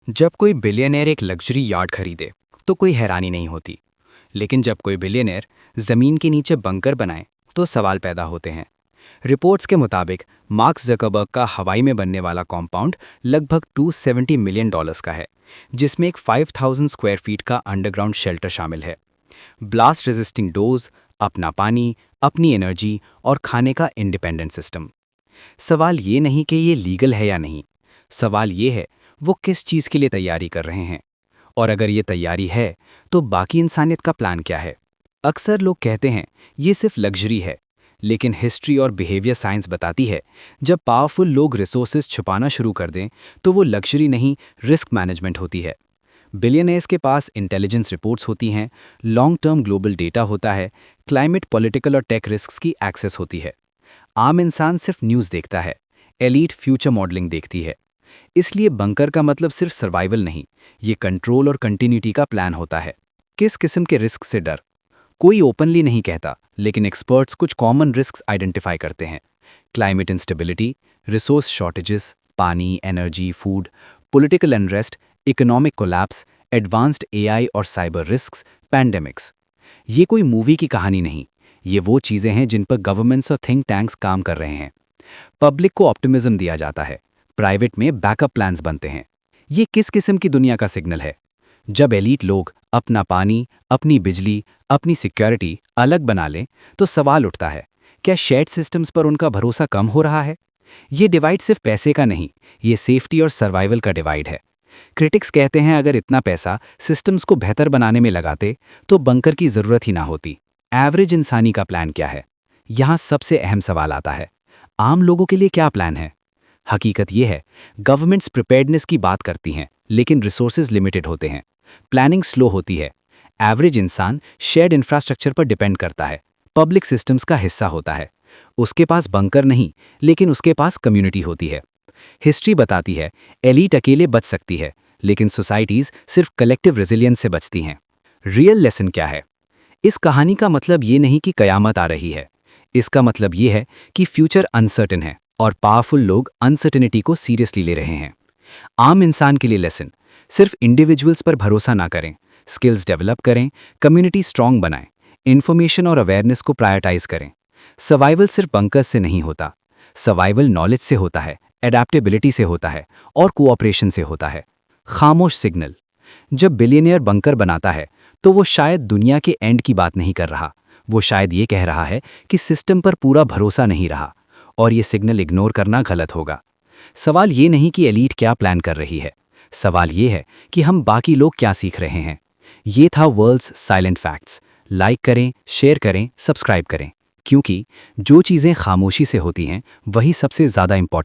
जब कोई बिलियनेयर एक लग्जरी यार्ड खरीदे तो कोई हैरानी नहीं होती। लेकिन जब कोई बिलियनेयर जमीन के नीचे बंकर बनाए तो सवाल पैदा होते हैं। रिपोर्ट्स के मुताबिक मार्क जकरबर्ग का हवाई में बनने वाला कॉम्पाउंड लगभग $270 मिलियन का है, जिसमें एक 5000 स्क्वायर फीट का अंडरग्राउंड शेल्टर शामिल है। ब्लास्ट रेजिस्टिंग डोज, अपना पानी, अपनी एनर्जी और खाने का इंडिपेंडेंट सिस्टम। सवाल ये नहीं कि ये लीगल है या नहीं, सवाल ये है वो किस चीज़ के लिए तैयारी कर रहे हैं। और अगर ये तैयारी है तो बाकी इंसानियत का प्लान क्या है। अक्सर लोग कहते हैं ये सिर्फ लग्जरी है, लेकिन हिस्ट्री और बिहेवियर साइंस बताती है जब पावरफुल लोग रिसोर्सेज छुपाना शुरू कर दें तो वो लग्जरी नहीं, रिस्क मैनेजमेंट होती है। बिलियनर्स के पास इंटेलिजेंस रिपोर्ट्स होती हैं, लॉन्ग टर्म ग्लोबल डेटा होता है, क्लाइमेट, पॉलिटिकल और टेक रिस्क की एक्सेस होती है। आम इंसान सिर्फ न्यूज़ देखता है, एलीट फ्यूचर मॉडलिंग देखती है। इसलिए बंकर का मतलब सिर्फ सर्वाइवल नहीं, ये कंट्रोल और कंटिन्यूटी का प्लान होता है। किस किस्म के रिस्क से डर? कोई ओपनली नहीं कहता, लेकिन एक्सपर्ट्स कुछ कॉमन रिस्क आइडेंटिफाई करते हैं। क्लाइमेट इंस्टेबिलिटी, रिसोर्स शॉर्टेजेस, पानी, energy, food, political unrest, economic collapse, advanced AI और साइबर रिस्क्स, पैंडेमिक्स। ये कोई मूवी की कहानी नहीं, ये वो चीज़ें हैं जिन पर गवर्नमेंट्स और थिंक टैंक्स काम कर रहे हैं। पब्लिक को ऑप्टिमिज्म दिया जाता है, प्राइवेट में बैकअप प्लान्स बनते हैं। ये किस किस्म की दुनिया का सिग्नल है? जब एलीट लोग अपना पानी, अपनी बिजली, अपनी सिक्योरिटी अलग बना लें तो सवाल उठता है, क्या शेयर्ड सिस्टम्स पर उनका भरोसा कम हो रहा है? ये डिवाइड सिर्फ पैसे का नहीं, ये सेफ्टी और सर्वाइवल का डिवाइड है। क्रिटिक्स कहते हैं अगर इतना पैसा सिस्टम्स को बेहतर बनाने में लगाते तो बंकर की ज़रूरत ही ना होती। एवरेज इंसानी का प्लान क्या है? यहाँ सबसे अहम सवाल आता है, आम लोगों के लिए क्या प्लान है? हकीकत यह है, गवर्नमेंट्स प्रिपेयर्डनेस की बात करती हैं, लेकिन रिसोर्सेज लिमिटेड होते हैं, प्लानिंग स्लो होती है। एवरेज इंसान शेयर्ड इंफ्रास्ट्रक्चर पर डिपेंड करता है, पब्लिक सिस्टम्स का हिस्सा होता है। उसके पास बंकर नहीं, लेकिन उसके पास कम्युनिटी होती है। हिस्ट्री बताती है एलीट अकेले बच सकती है, लेकिन सोसाइटीज सिर्फ कलेक्टिव रेजिलियंस से बचती हैं। रियल लेसन क्या है? इस कहानी का मतलब ये नहीं कि कयामत आ रही है, इसका मतलब ये है कि फ्यूचर अनसर्टेन है और पावरफुल लोग अनसर्टेनिटी को सीरियसली ले रहे हैं। आम इंसान के लिए लेसन, सिर्फ इंडिविजुअल्स पर भरोसा ना करें, स्किल्स डेवलप करें, कम्युनिटी स्ट्रांग बनाएं, इंफॉर्मेशन और अवेयरनेस को प्रायोरिटाइज करें। सर्वाइवल सिर्फ बंकर्स से नहीं होता, सर्वाइवल नॉलेज से होता है, एडेप्टेबिलिटी से होता है और कोऑपरेशन से होता है। खामोश सिग्नल, जब बिलियनियर बंकर बनाता है तो वो शायद दुनिया के एंड की बात नहीं कर रहा, वो शायद ये कह रहा है कि सिस्टम पर पूरा भरोसा नहीं रहा, और ये सिग्नल इग्नोर करना गलत होगा। सवाल ये नहीं कि एलीट क्या प्लान कर रही है, सवाल ये है कि हम बाकी लोग क्या सीख रहे हैं। ये था वर्ल्ड्स साइलेंट फैक्ट्स। लाइक करें, शेयर करें, सब्सक्राइब करें, क्योंकि जो चीज़ें खामोशी से होती हैं वही सबसे ज़्यादा इंपॉर्टेंट